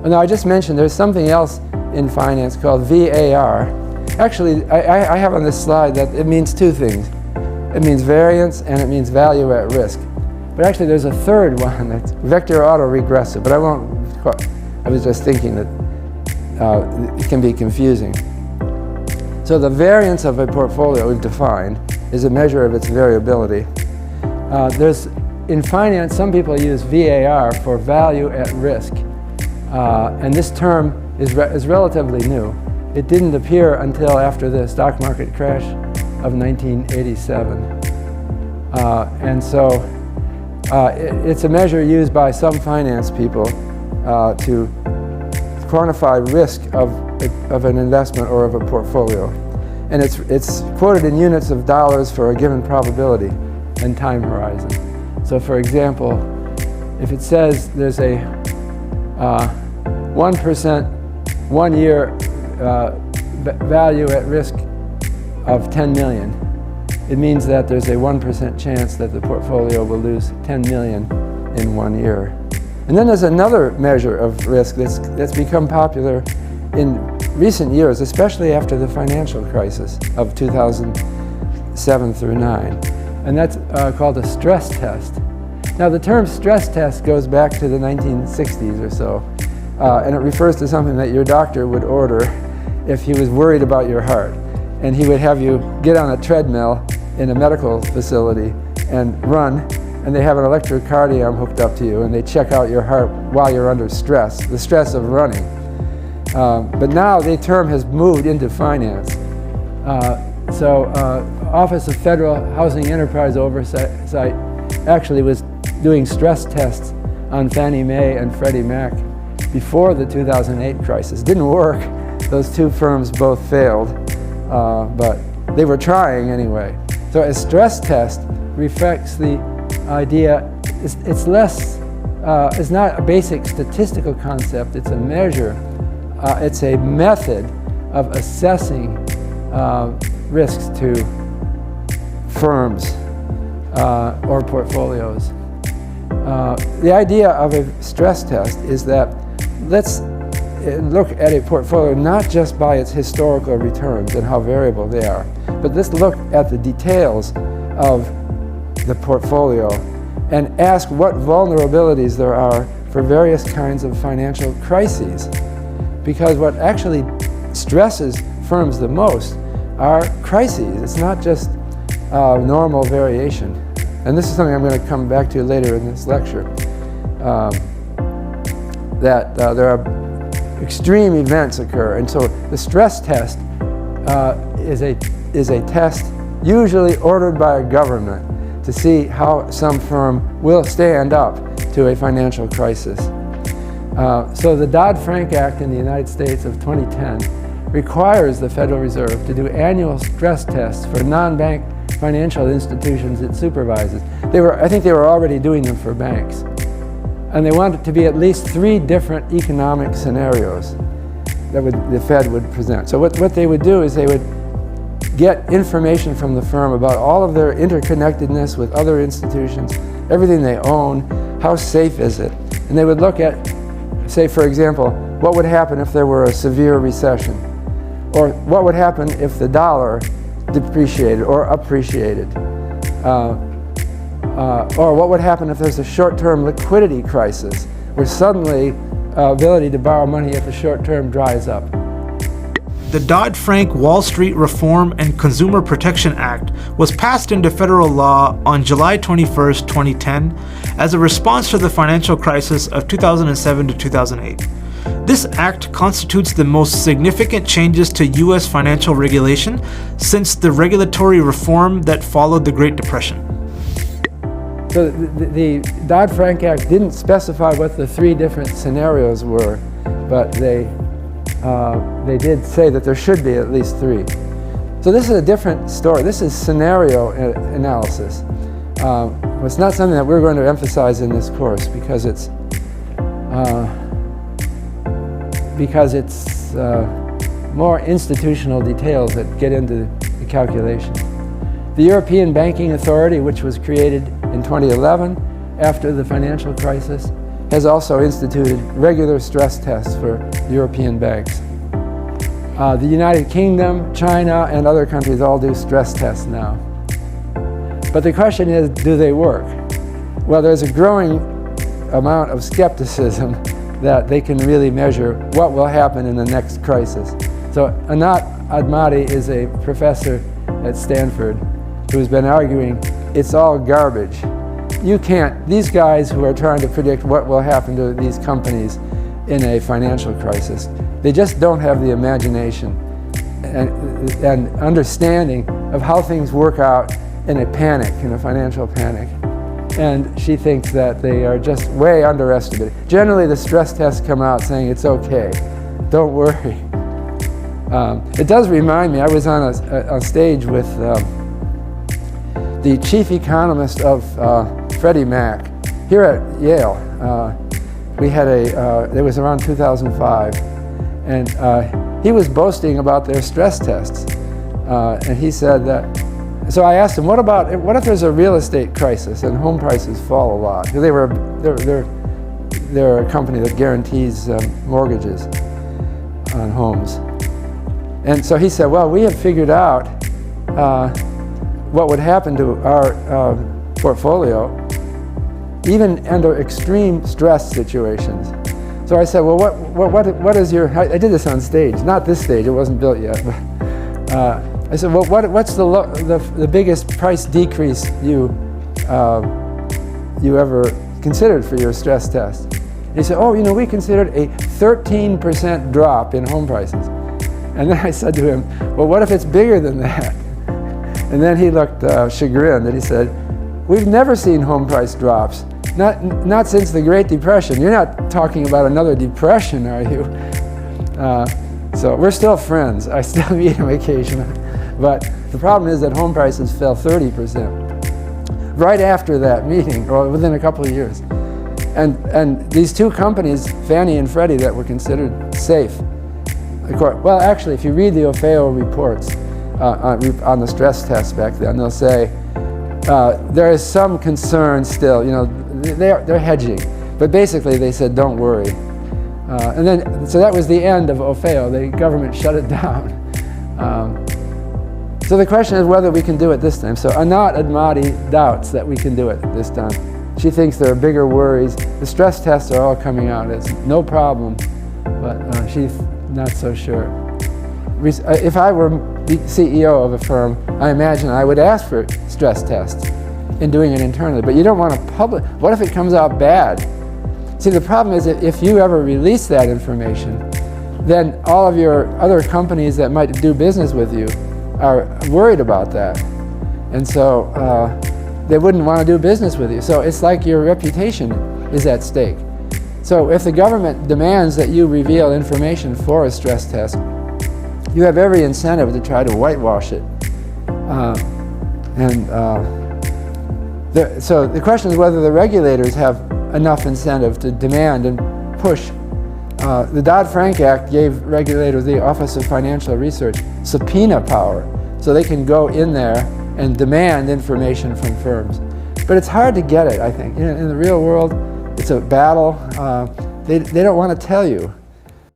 Now, I just mentioned there's something else in finance called VAR. Actually, I have on this slide that it means two things. It means variance and it means value at risk. But actually there's a third one, that's vector autoregressive, but I was just thinking that it can be confusing. So the variance of a portfolio we've defined is a measure of its variability. In finance, some people use VAR for value at risk. And this term is relatively new. It didn't appear until after the stock market crash of 1987. And so it's a measure used by some finance people to quantify risk of an investment or of a portfolio. And it's quoted in units of dollars for a given probability and time horizon. So for example, if it says there's a 1% 1 year value at risk of 10 million, it means that there's a 1% chance that the portfolio will lose 10 million in 1 year. And then there's another measure of risk that's become popular in recent years, especially after the financial crisis of 2007 through 9. And that's called a stress test. Now the term stress test goes back to the 1960s or so, and it refers to something that your doctor would order if he was worried about your heart. And he would have you get on a treadmill in a medical facility and run, and they have an electrocardiogram hooked up to you, and they check out your heart while you're under stress, the stress of running. But now the term has moved into finance. Office of Federal Housing Enterprise Oversight actually was doing stress tests on Fannie Mae and Freddie Mac before the 2008 crisis. Didn't work. Those two firms both failed, but they were trying anyway. So a stress test reflects the idea, it's not a basic statistical concept, it's a measure, it's a method of assessing risks to firms or portfolios. The idea of a stress test is that let's look at a portfolio not just by its historical returns and how variable they are, but let's look at the details of the portfolio and ask what vulnerabilities there are for various kinds of financial crises. Because what actually stresses firms the most are crises. It's not just normal variation. And this is something I'm going to come back to later in this lecture, that there are extreme events occur. And so the stress test is a test usually ordered by a government to see how some firm will stand up to a financial crisis. So the Dodd-Frank Act in the United States of 2010 requires the Federal Reserve to do annual stress tests for non-bank financial institutions it supervises. I think they were already doing them for banks. And they want it to be at least 3 different economic scenarios that the Fed would present. So what they would do is they would get information from the firm about all of their interconnectedness with other institutions, everything they own, how safe is it? And they would look at, say for example, what would happen if there were a severe recession? Or what would happen if the dollar depreciated or appreciated? Or what would happen if there's a short-term liquidity crisis where suddenly ability to borrow money at the short term dries up? The Dodd-Frank Wall Street Reform and Consumer Protection Act was passed into federal law on July 21, 2010, as a response to the financial crisis of 2007 to 2008. This act constitutes the most significant changes to U.S. financial regulation since the regulatory reform that followed the Great Depression. So the Dodd-Frank Act didn't specify what the 3 different scenarios were, but they did say that there should be at least 3. So this is a different story. This is scenario analysis. It's not something that we're going to emphasize in this course because it's more institutional details that get into the calculation. The European Banking Authority, which was created in 2011 after the financial crisis, has also instituted regular stress tests for European banks. The United Kingdom, China, and other countries all do stress tests now. But the question is, do they work? Well, there's a growing amount of skepticism that they can really measure what will happen in the next crisis. So Anat Admati is a professor at Stanford who's been arguing it's all garbage. You can't, these guys who are trying to predict what will happen to these companies in a financial crisis, they just don't have the imagination and understanding of how things work out in a panic, in a financial panic. And she thinks that they are just way underestimated. Generally, the stress tests come out saying it's okay, don't worry. It does remind me, I was on a stage with the chief economist of Freddie Mac here at Yale. We had it was around 2005, and he was boasting about their stress tests. And he said that, so I asked him, what if there's a real estate crisis and home prices fall a lot? Because they're a company that guarantees mortgages on homes. And so he said, well, we have figured out what would happen to our portfolio even under extreme stress situations. So I said, well, what is your, I did this on stage, not this stage, it wasn't built yet, but I said, well, what's the biggest price decrease you ever considered for your stress test? And he said, oh, we considered a 13% drop in home prices. And then I said to him, well, what if it's bigger than that? And then he looked chagrined, and he said, we've never seen home price drops, not since the Great Depression. You're not talking about another depression, are you? So we're still friends. I still meet him occasionally. But the problem is that home prices fell 30% right after that meeting, or within a couple of years. And these two companies, Fannie and Freddie, that were considered safe. Well, actually, if you read the OFEO reports on the stress tests back then, they'll say there is some concern still. They're hedging, but basically they said don't worry. And then, so that was the end of OFEO. The government shut it down. So the question is whether we can do it this time. So Anat Admati doubts that we can do it this time. She thinks there are bigger worries. The stress tests are all coming out. It's no problem, but she's not so sure. If I were the CEO of a firm, I imagine I would ask for stress tests in doing it internally, but you don't want to publish. What if it comes out bad? See, the problem is that if you ever release that information, then all of your other companies that might do business with you are worried about that. And so they wouldn't want to do business with you. So it's like your reputation is at stake. So if the government demands that you reveal information for a stress test, you have every incentive to try to whitewash it. So the question is whether the regulators have enough incentive to demand and push. The Dodd-Frank Act gave regulators, the Office of Financial Research, subpoena power, so they can go in there and demand information from firms. But it's hard to get it, I think. In the real world, it's a battle. They don't want to tell you.